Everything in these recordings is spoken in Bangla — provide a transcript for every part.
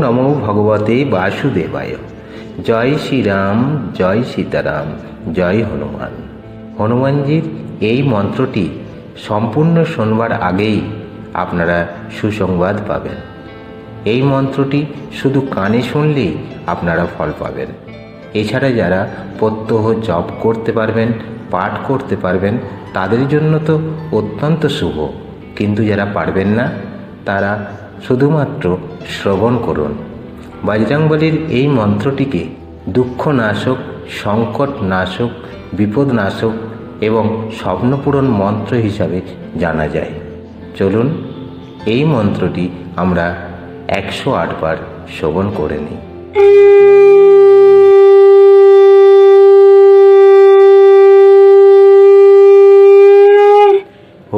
নমো ভগবতে বাসুদেবায়। জয় শ্রীরাম, জয় সীতারাম, জয় হনুমান। হনুমানজির এই মন্ত্রটি সম্পূর্ণ শোনবার আগেই আপনারা সুসংবাদ পাবেন। এই মন্ত্রটি শুধু কানে শুনলেই আপনারা ফল পাবেন। এছাড়া যারা প্রত্যহ জপ করতে পারবেন, পাঠ করতে পারবেন, তাদের জন্য তো অত্যন্ত শুভ। কিন্তু যারা পারবেন না তারা শুধুমাত্র শ্রবণ করুন। বজরংবলীর এই মন্ত্রটিকে দুঃখনাশক, সংকটনাশক, বিপদনাশক এবং স্বপ্নপূরণ মন্ত্র হিসাবে জানা যায়। চলুন এই মন্ত্রটি আমরা 108 বার শ্রবণ করে নিই।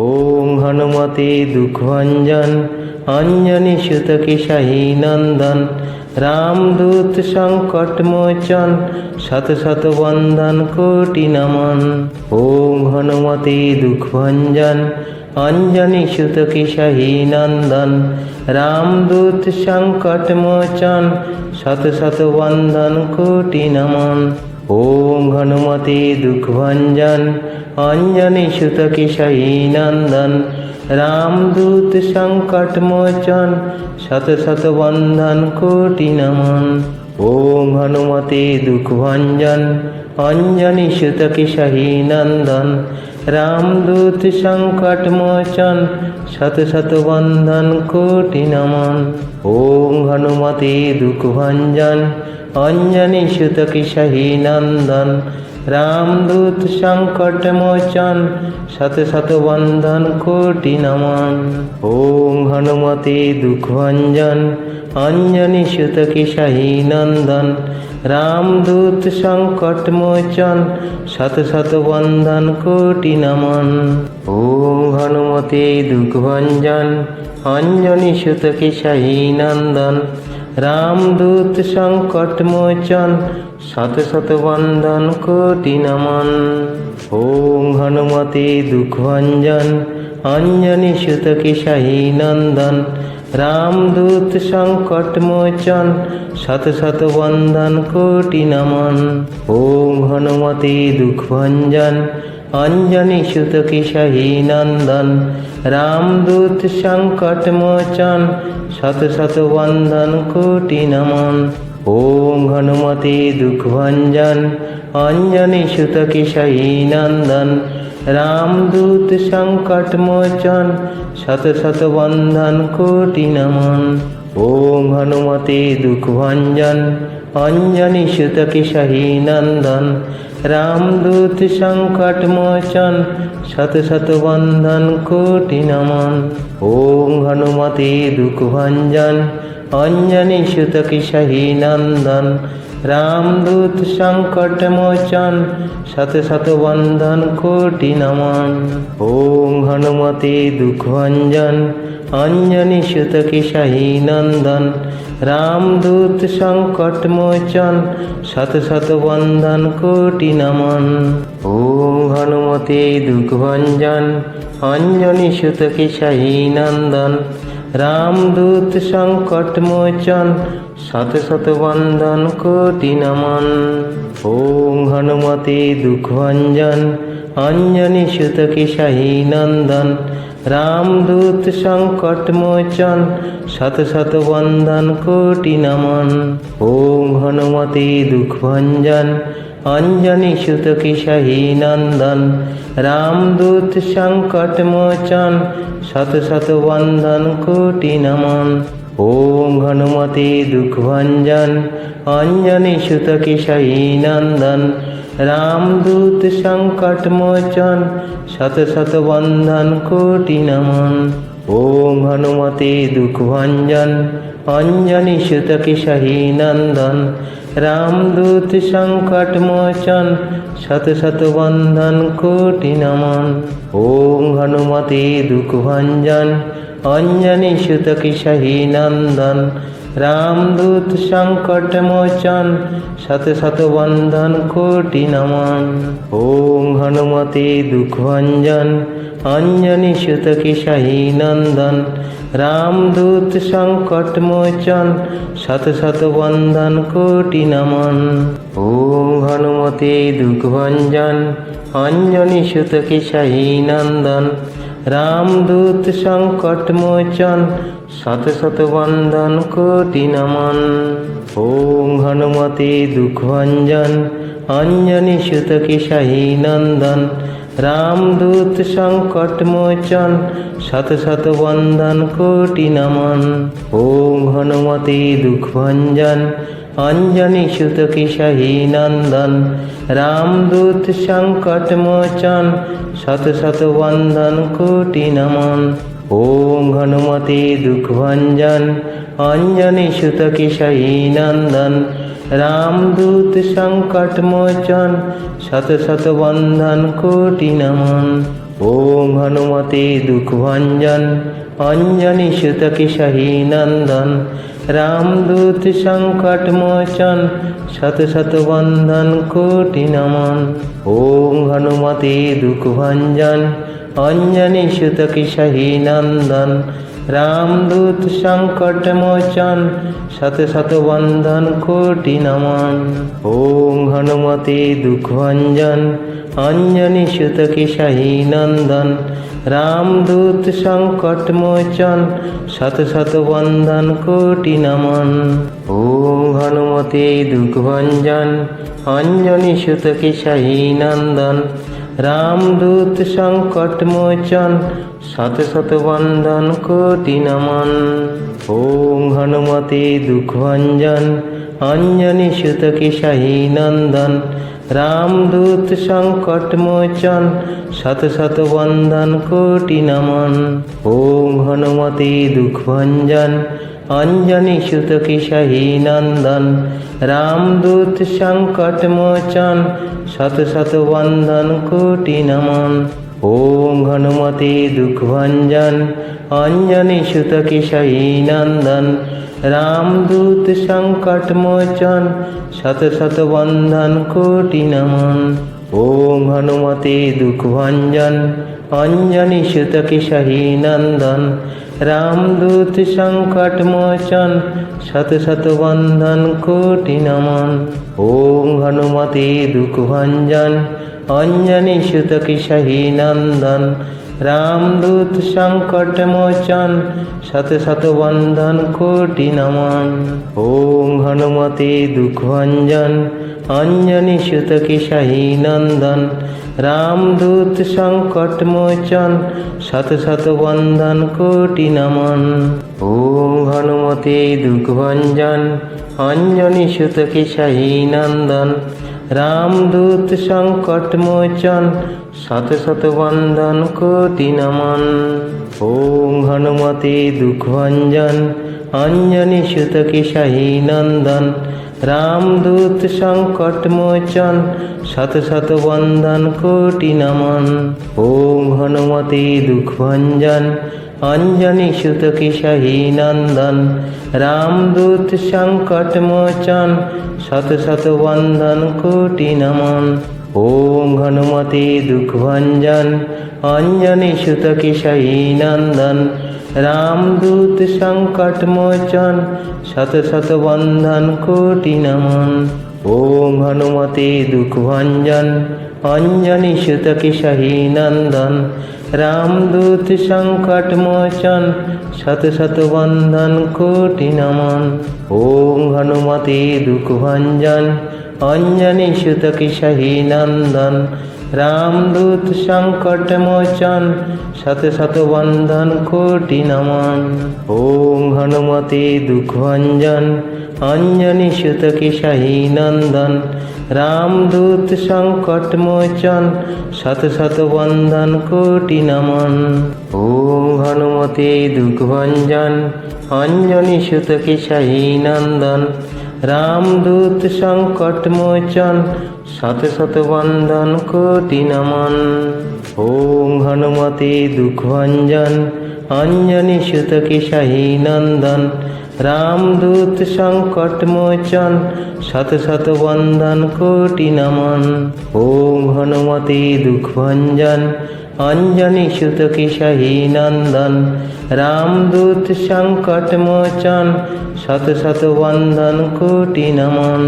ওম হনুমতে দুঃখভঞ্জন অঞ্জনি সুত কেশাহী নন্দন, রামদূত সংকট মোচন, শত শত বন্দন কোটি নমন। ওম হনুমতে দুঃখভঞ্জন অঞ্জনি সুত কেশাহী নন্দন, রামদূত সংকট মোচন, শত শত বন্দন কোটি নমন। ওম হনুমতে দুঃখভঞ্জন অঞ্জনি সুত কেশাহী নন্দন, রামদূত সংকট মোচন, শত শত বন্ধন কোটি নমন। ওম হনুমতে দুঃখভঞ্জন অঞ্জনি সুত কেশাহী নন্দন, রামদূত সংকট মোচন, শত শত বন্ধন কোটি নমন। ওম হনুমতে দুঃখভঞ্জন অঞ্জনি সুত কেশাহী নন্দন, রামদূত সংকট মোচন, শত শত বন্ধন কোটি নমন। ওম হনুমতে দুঃখভঞ্জন অঞ্জনি সুত কেশাহী নন্দন, রামদূত সংকট মোচন, শত শত বন্ধন কোটি নমন। ওম হনুমতে দুঃখভঞ্জন অঞ্জনি সুত কেশাহী নন্দন, রামদূত সংকট মোচন, শত শত বন্ধন কোটি নমন। ওম হনুমতে দুঃখভঞ্জন অঞ্জনি সুত কেশাহী নন্দন, রামদূত সংকট মোচন, শত শত বন্ধন কোটি নমন। ওম হনুমতে দুঃখভঞ্জন অঞ্জনি সুত কেশাহী নন্দন, রামদূত সংকট মোচন, শত শত বন্ধন কোটি নমন। ওম হনুমতে দুঃখভঞ্জন অঞ্জনি সুত কেশাহী নন্দন, রামদূত সংকট মোচন, শত শত বন্ধন কোটি নমন। ওম হনুমতে দুঃখভঞ্জন অঞ্জনি সুত কেশাহী নন্দন, রামদূত সংকট মোচন, শত শত বন্ধন কোটি নমন। ওম হনুমতে দুঃখভঞ্জন অঞ্জনি সুত কেশাহী নন্দন, রামদূত সংকট মোচন, শত শত বন্ধন কোটি নমন। ওম হনুমতে দুঃখভঞ্জন অঞ্জনি সুত কেশাহী নন্দন, রামদূত সংকট মোচন, শত শত বন্ধন কোটি নমন। ওম হনুমতে দুঃখভঞ্জন অঞ্জনি সুত কেশাহী নন্দন, রামদূত সংকট মোচন, শত শত বন্ধন কোটি নমন। ওম হনুমতে দুঃখভঞ্জন অঞ্জনি সুত কেশাহী নন্দন, রামদূত সংকট মোচন, শত শত বন্ধন কোটি নমন। ওম হনুমতে দুঃখভঞ্জন অঞ্জনি সুত কেশাহী নন্দন, রামদূত সংকট মোচন, শত শত বন্ধন কোটি নমন। ওম হনুমতে দুঃখভঞ্জন অঞ্জনি সুত কেশাহী নন্দন, রামদূত সংকট মোচন, শত শত বন্ধন কোটি নমন। ওম হনুমতে দুঃখভঞ্জন অঞ্জনি সুত কেশাহী নন্দন, রামদূত সংকট মোচন, শত শত বন্ধন কোটি নমন। ওম হনুমতে দুঃখভঞ্জন অঞ্জনি সুত কেশাহী নন্দন, রামদূত সংকট মোচন, শত শত বন্ধন কোটি নমন। ওম হনুমতে দুঃখভঞ্জন অঞ্জনি সুত কেশাহী নন্দন, রামদূত সংকট মোচন শত শত বন্ধন কোটি নমন। ওম হনুমতে দুঃখভঞ্জন অঞ্জনি সুত কেশাহী নন্দন। রামদূত সংকট মোচন শত শত বন্ধন কোটি নমন। ওম হনুমতে দুঃখভঞ্জন অঞ্জনি সুত কেশাহী নন্দন। রামদূত সংকট মোচন শত শত বন্ধন কোটি নমন। ওম হনুমতে দুঃখভঞ্জন অঞ্জনি সুত কেশাহী নন্দন। রামদূত সংকট মোচন শত শত বন্ধন কোটি নমন। ওম হনুমতে দুঃখভঞ্জন অঞ্জনি সুত কেশাহী নন্দন। রামদূত সংকট মোচন শত শত বন্ধন কোটি নমন। ওম হনুমতে দুঃখভঞ্জন অঞ্জনি সুত কেশাহী নন্দন। রামদূত সংকট মোচন শত শত বন্ধন কোটি নমন। ওম হনুমতে দুঃখভঞ্জন অঞ্জনি সুত কেশাহী নন্দন। রামদূত সংকট মোচন শত শত বন্ধন কোটি নমন। ওম হনুমতে দুঃখভঞ্জন অঞ্জনি সুত কেশাহী নন্দন। রামদূত সংকট মোচন শত শত বন্ধন কোটি নমন। ওম হনুমতে দুঃখভঞ্জন অঞ্জনি সুত কেশাহী নন্দন। রামদূত সংকট মোচন শত শত বন্ধন কোটি নমন। ওম হনুমতে দুঃখভঞ্জন অঞ্জনি সুত কেশাহী নন্দন। রামদূত সংকট মোচন শত শত বন্ধন কোটি নমন। ওম হনুমতে দুঃখভঞ্জন অঞ্জনি সুত কেশাহী নন্দন। রামদূত সংকট মোচন শত শত বন্ধন কোটি নমন। ওম হনুমতে দুঃখভঞ্জন অঞ্জনি সুত কেশাহী নন্দন। রামদূত সংকট মোচন শত শত বন্ধন কোটি নমন। ওম হনুমতে দুঃখভঞ্জন অঞ্জনি সুত কেশাহী নন্দন। রামদূত সংকট মোচন শত শত বন্ধন কোটি নমন। ওম হনুমতে দুঃখভঞ্জন অঞ্জনি সুত কেশাহী নন্দন। রামদূত সংকট মোচন শত শত বন্ধন কোটি নমন। ওম হনুমতে দুঃখভঞ্জন অঞ্জনি সুত কেশাহী নন্দন। রামদূত সংকট মোচন শত শত বন্ধন কোটি নমন। ওম হনুমতে দুঃখভঞ্জন অঞ্জনি সুত কেশাহী নন্দন। রামদূত সংকট মোচন শত শত বন্ধন কোটি নমন। ওম হনুমতে দুঃখভঞ্জন অঞ্জনি সুত কেশাহী নন্দন। রামদূত সংকট মোচন শত শত বন্ধন কোটি নমন। ওম হনুমতে দুঃখভঞ্জন অঞ্জনি সুত কেশাহী নন্দন। রামদূত সংকট মোচন শত শত বন্ধন কোটি নমন। ওম হনুমতে দুঃখভঞ্জন অঞ্জনি সুত কেশাহী নন্দন। রামদূত সংকট মোচন শত শত বন্ধন কোটি নমন। ওম হনুমতে দুঃখভঞ্জন অঞ্জনি সুত কেশাহী নন্দন। রামদূত সংকট মোচন শত শত বন্ধন কোটি নমন। ওম হনুমতে দুঃখভঞ্জন অঞ্জনি সুত কেশাহী নন্দন। রামদূত সংকট মোচন শত শত বন্ধন কোটি নমন। ওম হনুমতে দুঃখভঞ্জন অঞ্জনি সুত কেশাহী নন্দন। রামদূত সংকট মোচন শত শত বন্ধন কোটি নমন। ওম হনুমতে দুঃখভঞ্জন অঞ্জনি সুত কেশাহী নন্দন। রামদূত সংকট মোচন শত শত বন্ধন কোটি নমন। ওম হনুমতে দুঃখভঞ্জন অঞ্জনি সুত কেশাহী নন্দন। রামদূত সংকট মোচন শত শত বন্ধন কোটি নমন। ওম হনুমতে দুঃখভঞ্জন অঞ্জনি সুত কেশাহী নন্দন, রামদূত সংকট মোচন, শত শত বন্ধন কোটি নমন।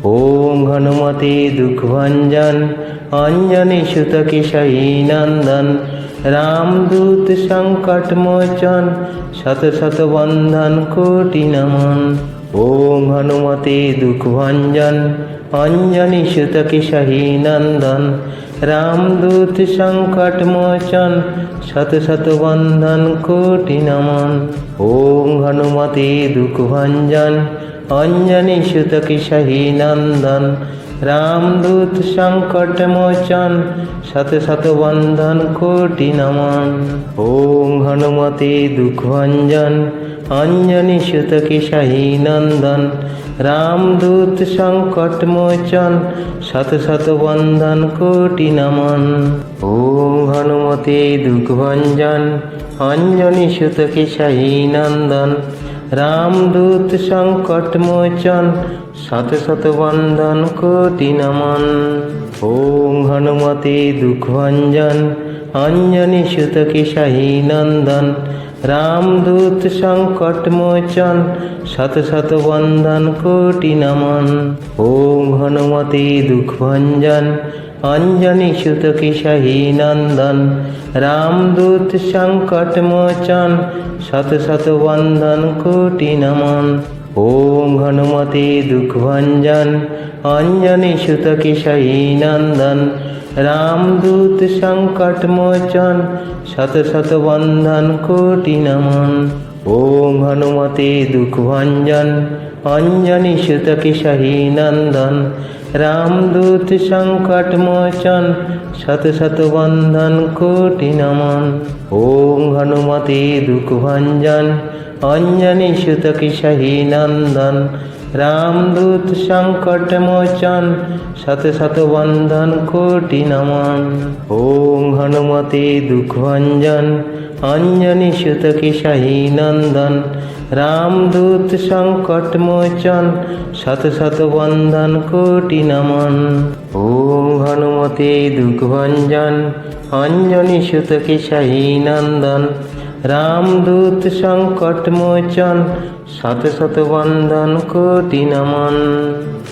ওম হনুমতে দুঃখভঞ্জন, অঞ্জনি সুত কেশাহী নন্দন, রামদূত সংকট মোচন, শত শত বন্ধন কোটি নমন। ওম হনুমতে দুঃখভঞ্জন, অঞ্জনি সুত কেশাহী নন্দন, রামদূত সংকট মোচন, শত শত বন্ধন কোটি নমন। ওম হনুমতে দুঃখভঞ্জন, অঞ্জনি সুত কেশাহী নন্দন, রামদূত সংকট মোচন, শত শত বন্ধন কোটি নমন। ওম হনুমতে দুঃখভঞ্জন, অঞ্জনি সুত কেশাহী নন্দন, রামদূত সংকট মোচন, শত শত বন্ধন কোটি নমন। ওম হনুমতে দুঃখভঞ্জন, অঞ্জনি সুত কেশাহী নন্দন, রামদূত সংকট মোচন, শত শত বন্ধন কোটি নমন। ওম হনুমতে দুঃখভঞ্জন, অঞ্জনি সুত কেশাহী নন্দন, রামদূত সংকট মোচন, শত শত বন্ধন কোটি নমন। ওম হনুমতে দুঃখভঞ্জন, অঞ্জনি সুত কেশাহী নন্দন, রামদূত সংকট মোচন, শত শত বন্ধন কোটি নমন। ওম হনুমতে দুঃখভঞ্জন, অঞ্জনি সুত কেশাহী নন্দন, রামদূত সংকট মোচন, শত শত বন্ধন কোটি নমন। ওম হনুমতে দুঃখভঞ্জন, অঞ্জনি সুত কেশাহী নন্দন, রামদূত সংকট মোচন, শত শত বন্ধন কোটি নমন। ওম হনুমতে দুঃখভঞ্জন, অঞ্জনি সুত কেশাহী নন্দন, রামদূত সংকট মোচন, শত শত বন্ধন কোটি নমন। ওম হনুমতে দুঃখভঞ্জন, অঞ্জনি সুত কেশাহী নন্দন, রামদূত সংকট মোচন, শত শত বন্ধন কোটি নমন। ওম হনুমতে দুঃখভঞ্জন, অঞ্জনি সুত কেশাহী নন্দন, রামদূত সংকট মোচন, শত শত বন্ধন কোটি নমন।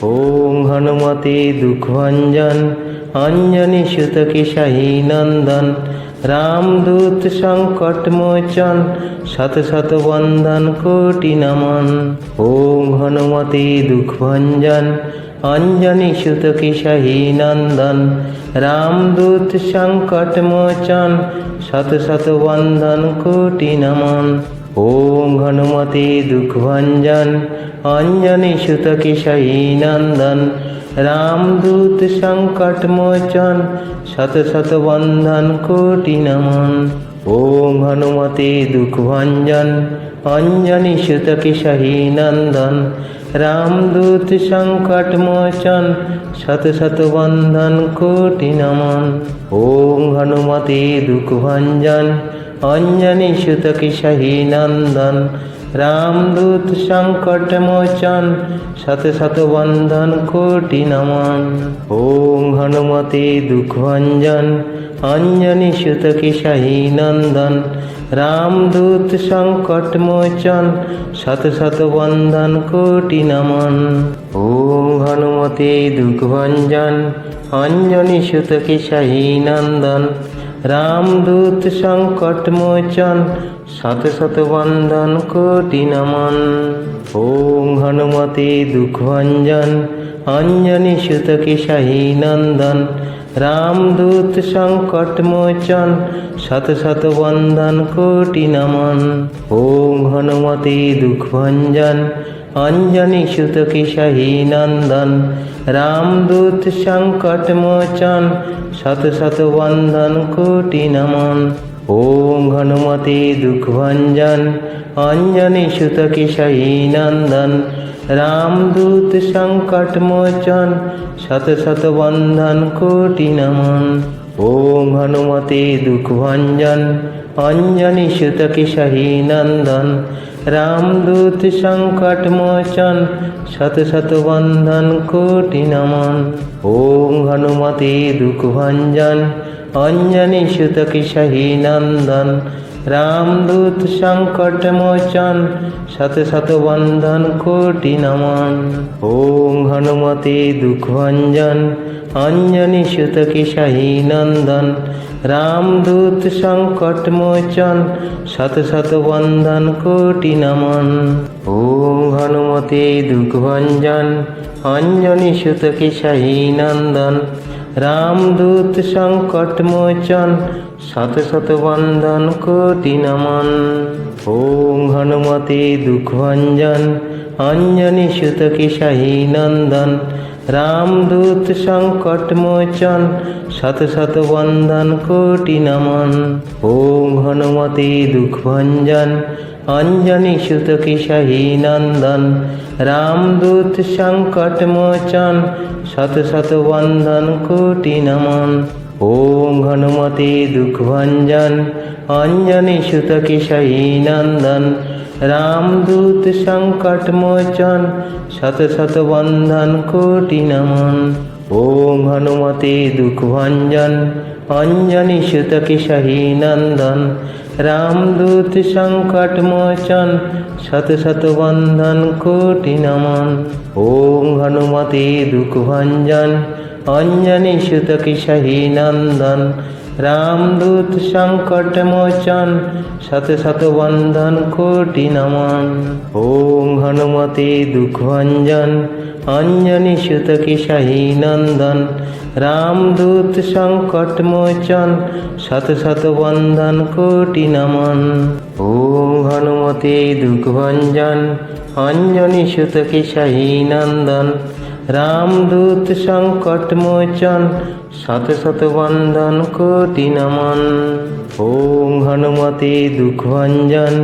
ওম হনুমতে দুঃখভঞ্জন, অঞ্জনি সুত কেশাহী নন্দন, রামদূত সংকট মোচন, শত শত বন্ধন কোটি নমন। ওম হনুমতে দুঃখভঞ্জন, অঞ্জনি সুত কেশাহী নন্দন, রামদূত সংকট মোচন, শত শত বন্ধন কোটি নমন। ওম হনুমতে দুঃখভঞ্জন, অঞ্জনি সুত কেশাহী নন্দন, রামদূত সংকট মোচন, শত শত বন্ধন কোটি নমন। ওম হনুমতে দুঃখভঞ্জন, অঞ্জনি সুত কেশাহী নন্দন, রামদূত সংকট মোচন, শত শত বন্ধন কোটি নমন। ওম হনুমতে দুঃখভঞ্জন, অঞ্জনি সুত কেশাহী নন্দন, রামদূত সংকট মোচন, শত শত বন্ধন কোটি নমন। ওম হনুমতে দুঃখভঞ্জন, অঞ্জনি সুত কেশাহী নন্দন, রামদূত সংকট মোচন, শত শত বন্ধন কোটি নমন। ওম হনুমতে দুঃখভঞ্জন, অঞ্জনি সুত কেশাহী নন্দন, রামদূত সংকট মোচন, শত শত বন্ধন কোটি নমন। ওম হনুমতে দুঃখভঞ্জন, অঞ্জনি সুত কেশাহী নন্দন, রামদূত সংকট মোচন, শত শত বন্ধন কোটি নমন। ওম হনুমতে দুঃখভঞ্জন, অঞ্জনি সুত কেশাহী নন্দন, রামদূত সংকট মোচন, শত শত বন্ধন কোটি নমন। ওম হনুমতে দুঃখভঞ্জন, অঞ্জনি সুত কেশাহী নন্দন, রামদূত সংকট মোচন, শত শত বন্ধন কোটি নমন। ওম হনুমতে দুঃখভঞ্জন, অঞ্জনি সুত কেশাহী নন্দন, রামদূত সংকট মোচন, শত শত বন্ধন কোটি নমন। ওম হনুমতে দুঃখভঞ্জন, অঞ্জনি সুত কেশাহী নন্দন, রামদূত সংকট মোচন, শত শত বন্ধন কোটি নমন। ওম হনুমতে দুঃখভঞ্জন, অঞ্জনি সুত কেশাহী নন্দন, রামদূত সংকট মোচন, শত শত বন্ধন কোটি নমন। ওম হনুমতে দুঃখভঞ্জন, অঞ্জনি সুত কেশাহী নন্দন, রামদূত সংকট মোচন, শত শত বন্ধন কোটি নমন। ওম হনুমতে দুঃখভঞ্জন, অঞ্জনি সুত কেশাহী নন্দন, রামদূত সংকট মোচন, শত শত বন্ধন কোটি নমন। ওম হনুমতে দুঃখভঞ্জন, অঞ্জনি সুত কেশাহী নন্দন, রামদূত সংকট মোচন, শত শত বন্ধন কোটি নমন। ওম হনুমতে দুঃখভঞ্জন, অঞ্জনি সুত কেশাহী নন্দন, রামদূত সংকট মোচন, শত শত বন্ধন কোটি নমন। ওম হনুমতে দুঃখভঞ্জন, অঞ্জনি সুত কেশাহী নন্দন, রামদূত সংকট মোচন, শত শত বন্ধন কোটি নমন। ওম হনুমতে দুঃখভঞ্জন, অঞ্জনি সুত কেশাহী নন্দন, রামদূত সংকট মোচন, শত শত বন্ধন কোটি নমন। ওম হনুমতে দুঃখভঞ্জন, অঞ্জনি সুত কেশাহী নন্দন, রামদূত সংকট মোচন, শত শত বন্ধন কোটি নমন। ওম হনুমতে দুঃখভঞ্জন, অঞ্জনি সুত কেশাহী নন্দন, রামদূত সংকট মোচন, শত শত বন্ধন কোটি নমন। ওম হনুমতে দুঃখভঞ্জন,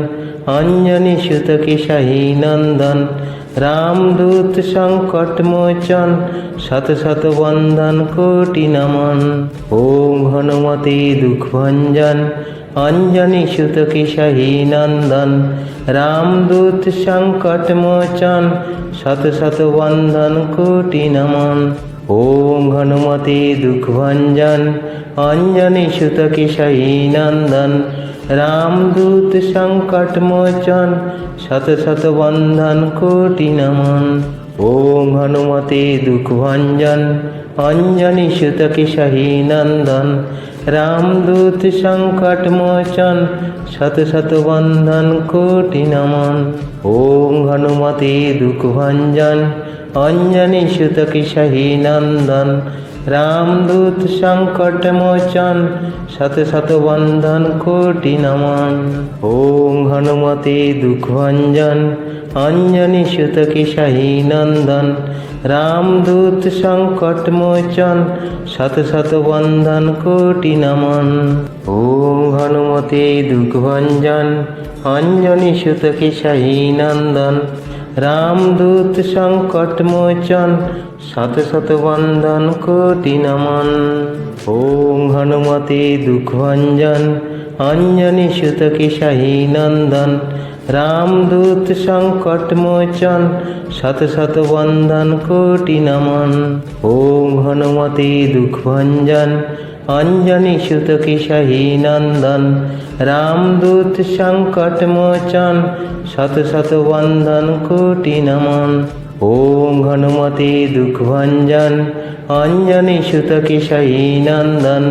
অঞ্জনি সুত কেশাহী নন্দন, রামদূত সংকট মোচন, শত শত বন্ধন কোটি নমন। ওম হনুমতে দুঃখভঞ্জন, অঞ্জনি সুত কেশাহী নন্দন, রামদূত সংকট মোচন, শত শত বন্ধন কোটি নমন। ওম হনুমতে দুঃখভঞ্জন, অঞ্জনি সুত কেশাহী নন্দন, রামদূত সংকট মোচন, শত শত বন্ধন কোটি নমন। ওম হনুমতে দুঃখভঞ্জন, অঞ্জনি সুত কেশাহী নন্দন, রামদূত সংকট মোচন, শত শত বন্ধন কোটি নমন। ওম হনুমতে দুঃখভঞ্জন, অঞ্জনি সুত কেশাহী নন্দন, রামদূত সংকট মোচন, শত শত বন্ধন কোটি নমন। ওম হনুমতে দুঃখভঞ্জন, অঞ্জনি সুত কেশাহী নন্দন, রামদূত সংকট মোচন, শত শত বন্ধন কোটি নমন। ওম হনুমতে দুঃখভঞ্জন, অঞ্জনি সুত কেশাহী নন্দন, রামদূত সংকট মোচন, শত শত বন্ধন কোটি নমন। ওম হনুমতে দুঃখভঞ্জন, অঞ্জনি সুত কেশাহী নন্দন, রামদূত সংকট মোচন, শত শত বন্ধন কোটি নমন। ওম হনুমতে দুঃখভঞ্জন, অঞ্জনি সুত কেশাহী নন্দন, রামদূত সংকট মোচন, শত শত বন্ধন কোটি নমন। ওম হনুমতে দুঃখভঞ্জন, অঞ্জনি সুত কেশাহী নন্দন,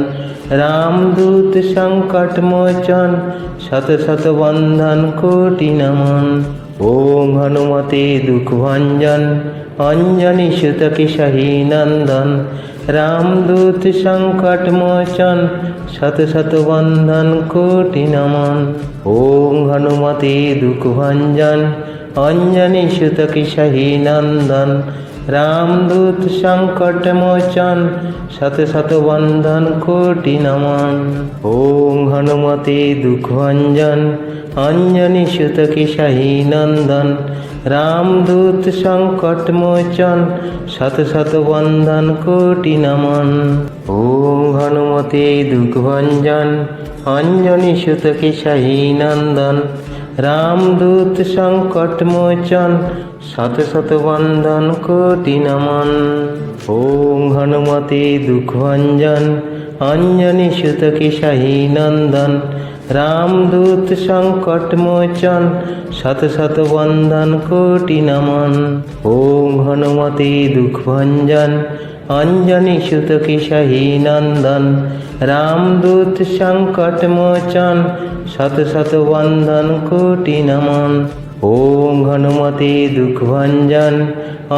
রামদূত সংকট মোচন, শত শত বন্ধন কোটি নমন। ওম হনুমতে দুঃখভঞ্জন, অঞ্জনি সুত কেশাহী নন্দন, রামদূত সংকট মোচন, শত শত বন্ধন কোটি নমন। ওম হনুমতে দুঃখভঞ্জন, অঞ্জনি সুত কেশাহী নন্দন, রামদূত সংকট মোচন, শত শত বন্ধন কোটি নমন। ওম হনুমতে দুঃখভঞ্জন, অঞ্জনি সুত কেশাহী নন্দন, রামদূত সংকট মোচন, শত শত বন্ধন কোটি নমন। ওম হনুমতে দুঃখভঞ্জন, অঞ্জনি সুত কেশাহী নন্দন, রামদূত সংকট মোচন, শত শত বন্ধন কোটি নমন। ওম হনুমতে দুঃখভঞ্জন, অঞ্জনি সুত কেশাহী নন্দন, রামদূত সংকট মোচন, শত শত বন্দন কোটি নমন। ওম হনুমতে দুঃখ ভঞ্জন, অঞ্জনি সুত কেশাহী নন্দন, রামদূত সংকট মোচন, শত শত বন্দন কোটি নমন। ওম হনুমতে দুঃখ ভঞ্জন,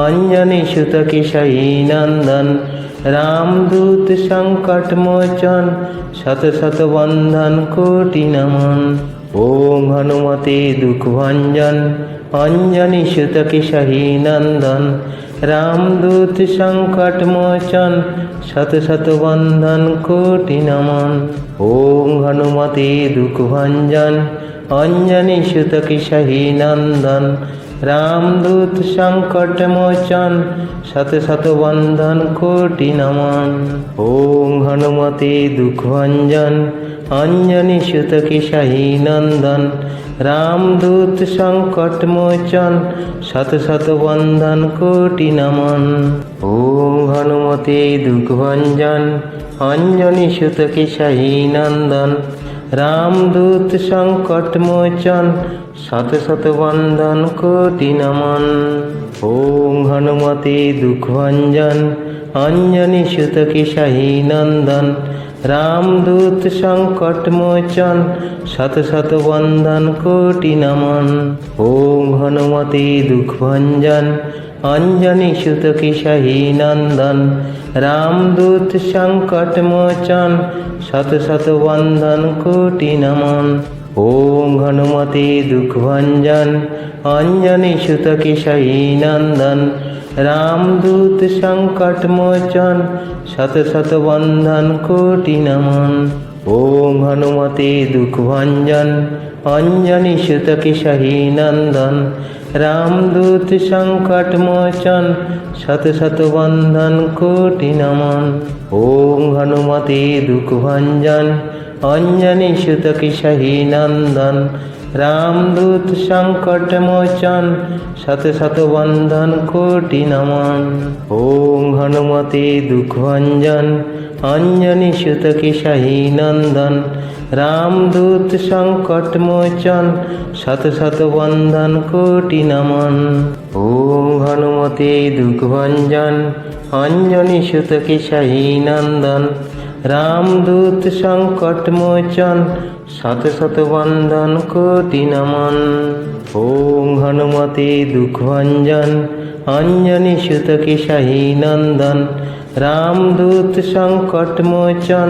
অঞ্জনি সুত কেশাহী নন্দন, রামদূত সংকট মোচন, শত শত বন্দন কোটি নমন। ওম হনুমতে দুঃখ ভঞ্জন, অঞ্জনি সুত কেশাহী নন্দন, রামদূত সংকট মোচন, শত শত বন্দন কোটি নমন। ওম হনুমতে দুঃখ ভঞ্জন, অঞ্জনি সুত কেশাহী নন্দন, রামদূত সংকট মোচন, শত শত বন্দন কোটি নমন। ওম হনুমতে দুঃখ ভঞ্জন, অঞ্জনি সুত কেশাহী নন্দন, রামদূত সংকট মোচন, শত শত বন্দন কোটি নমন। ওম হনুমতে দুঃখ ভঞ্জন, অঞ্জনি সুত কেশাহী নন্দন, রামদূত সংকট মোচন, শত শত বন্দন কোটি নমন। ওম হনুমতে দুঃখ ভঞ্জন, অঞ্জনি সুত কেশাহী নন্দন, রামদূত সংকট মোচন, শত শত বন্দন কোটি নমন। ওম হনুমতে দুঃখ ভঞ্জন, অঞ্জনি সুত কেশাহী নন্দন, রামদূত সংকট মোচন, শত শত বন্দন কোটি নমন। ওম হনুমতে দুঃখ ভঞ্জন, অঞ্জনি সুত কেশাহী নন্দন, রামদূত সংকট মোচন, শত শত বন্দন কোটি নমন। ওম হনুমতে দুঃখ ভঞ্জন, অঞ্জনি সুত কেশাহী নন্দন, রামদূত সংকট মোচন, শত শত বন্দন কোটি নমন। ওম হনুমতে দুঃখ ভঞ্জন, অঞ্জনি সুত কেশাহী নন্দন, রামদূত সংকট মোচন, শত শত বন্দন কোটি নমন। ওম হনুমতে দুঃখ ভঞ্জন, অঞ্জনি সুত কেশাহী নন্দন, রামদূত সংকট মোচন, শত শত বন্দন কোটি নমন। ওম হনুমতে দুঃখ ভঞ্জন, অঞ্জনি সুত কেশাহী নন্দন, রামদূত সংকট মোচন, শত শত বন্দন কোটি নমন। ওম হনুমতে দুঃখ ভঞ্জন, অঞ্জনি সুত কেশাহী নন্দন, রামদূত সংকট মোচন,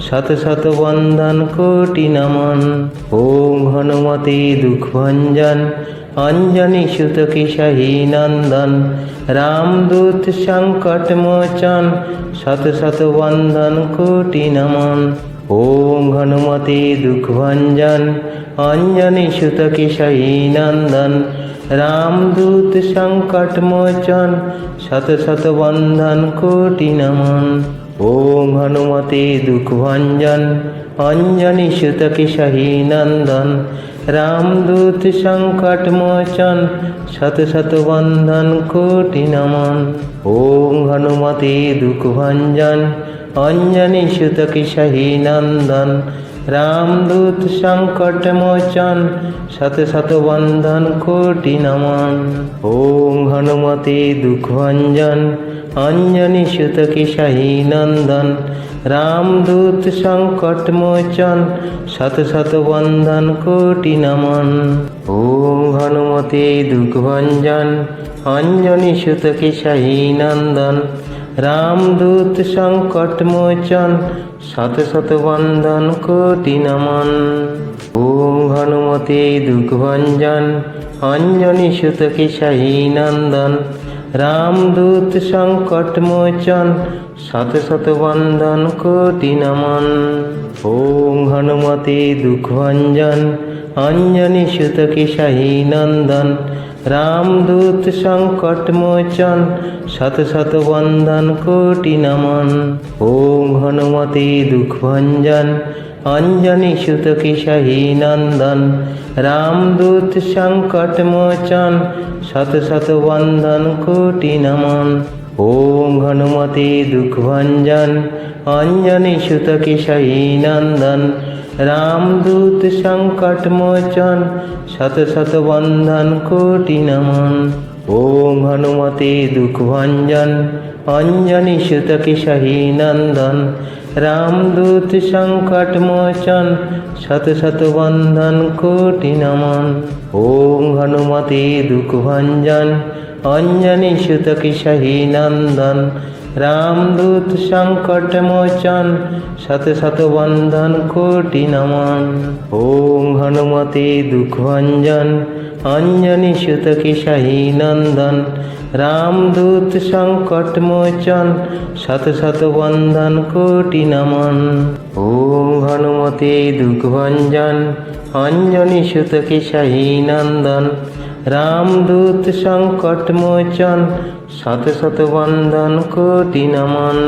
শত শত বন্দন কোটি নমন। ওম হনুমতে দুঃখ ভঞ্জন, অঞ্জনি সুত কেশাহী নন্দন, রামদূত সংকট মোচন, শত শত বন্দন কোটি নমন। ওম হনুমতে দুঃখ ভঞ্জন, অঞ্জনি সুত কেশাহী নন্দন, রামদূত সংকট মোচন, শত শত বন্দন কোটি নমন। ওম হনুমতে দুঃখ ভঞ্জন, অঞ্জনি সুত কেশাহী নন্দন, রামদূত সংকট মোচন, শত শত বন্দন কোটি নমন। ওম হনুমতে দুঃখ ভঞ্জন, অঞ্জনি সুত কেশাহী নন্দন, রামদূত সংকট মোচন, শত শত বন্দন কোটি নমন। ওম হনুমতে দুঃখ ভঞ্জন, অঞ্জনি সুত কেশাহী নন্দন, রামদূত সংকট মোচন, শত শত বন্দন কোটি নমন। ওম হনুমতে দুঃখ ভঞ্জন, অঞ্জনি সুত কেশাহী নন্দন, রামদূত সংকট মোচন, শত শত বন্দন কোটি নমন। ওম হনুমতে দুঃখ ভঞ্জন, অঞ্জনি সুত কেশাহী নন্দন, রামদূত সংকট মোচন, শত শত বন্দন কোটি নমন। ওম হনুমতে দুঃখ ভঞ্জন, অঞ্জনি সুত কেশাহী নন্দন, রামদূত সংকট মোচন, শত শত বন্দন কোটি নমন। ওম হনুমতে দুঃখ ভঞ্জন, অঞ্জনি সুত কেশাহী নন্দন, রামদূত সংকট মোচন, শত শত বন্দন কোটি নমন। ওং হনুমতে দুঃখভঞ্জন অঞ্জনি সুত কেশায়ী নন্দন রামদূত সংকট মোচন শত শত বন্ধন কোটি নমন। ওং হনুমতে দুঃখভঞ্জন অঞ্জনি সুত কেশায়ী নন্দন রামদূত সংকট মোচন শত শত বন্ধন কোটি নমন। ওং হনুমতে দুঃখভঞ্জন অঞ্জনি সুত কেশায়ী নন্দন রামদূত সংকট মোচন শত শত বন্ধন কোটি নমন। ওং হনুমতে দুঃখভঞ্জন অঞ্জনি সুত কেশায়ী নন্দন রামদূত সংকট মোচন শত শত বন্ধন কোটি নমন। ওং হনুমতে দুঃখভঞ্জন অঞ্জনি সুত কেশায়ী নন্দন রামদূত সংকট মোচন শত শত বন্ধন কোটি নমন।